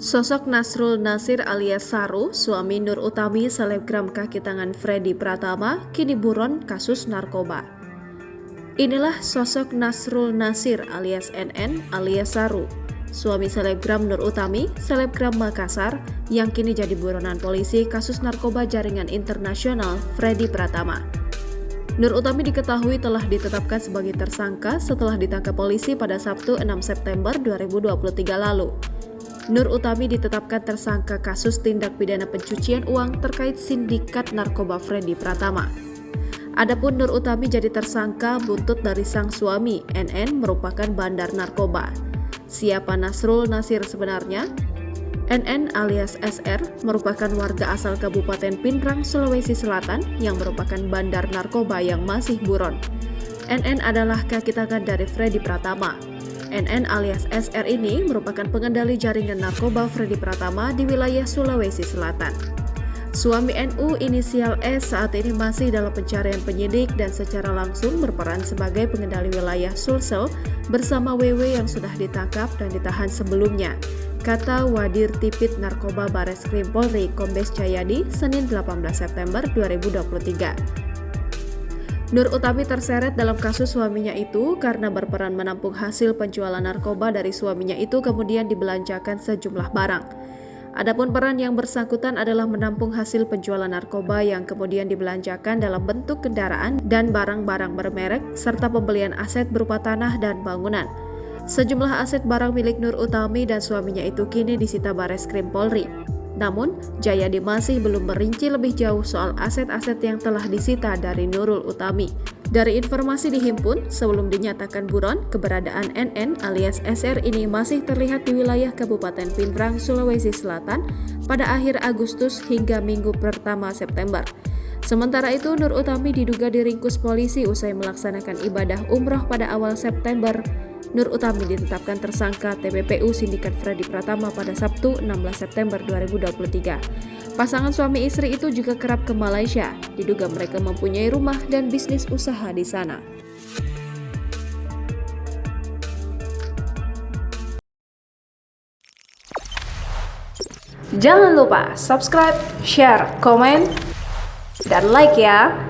Sosok Nasrul Nasir alias Saru, suami Nur Utami selebgram kaki tangan Freddy Pratama, kini buron kasus narkoba. Inilah sosok Nasrul Nasir alias NN alias Saru, suami selebgram Nur Utami, selebgram Makassar, yang kini jadi buronan polisi kasus narkoba jaringan internasional Freddy Pratama. Nur Utami diketahui telah ditetapkan sebagai tersangka setelah ditangkap polisi pada Sabtu 6 September 2023 lalu. Nur Utami ditetapkan tersangka kasus tindak pidana pencucian uang terkait sindikat narkoba Freddy Pratama. Adapun Nur Utami jadi tersangka buntut dari sang suami, NN merupakan bandar narkoba. Siapa Nasrul Nasir sebenarnya? NN alias SR merupakan warga asal Kabupaten Pindrang, Sulawesi Selatan yang merupakan bandar narkoba yang masih buron. NN adalah kaki tangan dari Freddy Pratama. NN alias SR ini merupakan pengendali jaringan narkoba Freddy Pratama di wilayah Sulawesi Selatan. Suami NU inisial S saat ini masih dalam pencarian penyidik dan secara langsung berperan sebagai pengendali wilayah Sulsel bersama WW yang sudah ditangkap dan ditahan sebelumnya, kata Wadir Tipit Narkoba Bareskrim Polri Kombes Jayadi Senin 18 September 2023. Nur Utami terseret dalam kasus suaminya itu karena berperan menampung hasil penjualan narkoba dari suaminya itu kemudian dibelanjakan sejumlah barang. Adapun peran yang bersangkutan adalah menampung hasil penjualan narkoba yang kemudian dibelanjakan dalam bentuk kendaraan dan barang-barang bermerek serta pembelian aset berupa tanah dan bangunan. Sejumlah aset barang milik Nur Utami dan suaminya itu kini disita Bareskrim Polri. Namun, Jayadi masih belum merinci lebih jauh soal aset-aset yang telah disita dari Nurul Utami. Dari informasi dihimpun, sebelum dinyatakan buron, keberadaan NN alias SR ini masih terlihat di wilayah Kabupaten Pindrang, Sulawesi Selatan pada akhir Agustus hingga minggu pertama September. Sementara itu, Nur Utami diduga diringkus polisi usai melaksanakan ibadah umroh pada awal September. Nur Utami ditetapkan tersangka TPPU Sindikat Freddy Pratama pada Sabtu 16 September 2023. Pasangan suami istri itu juga kerap ke Malaysia. Diduga mereka mempunyai rumah dan bisnis usaha di sana. Jangan lupa subscribe, share, komen, dan like ya!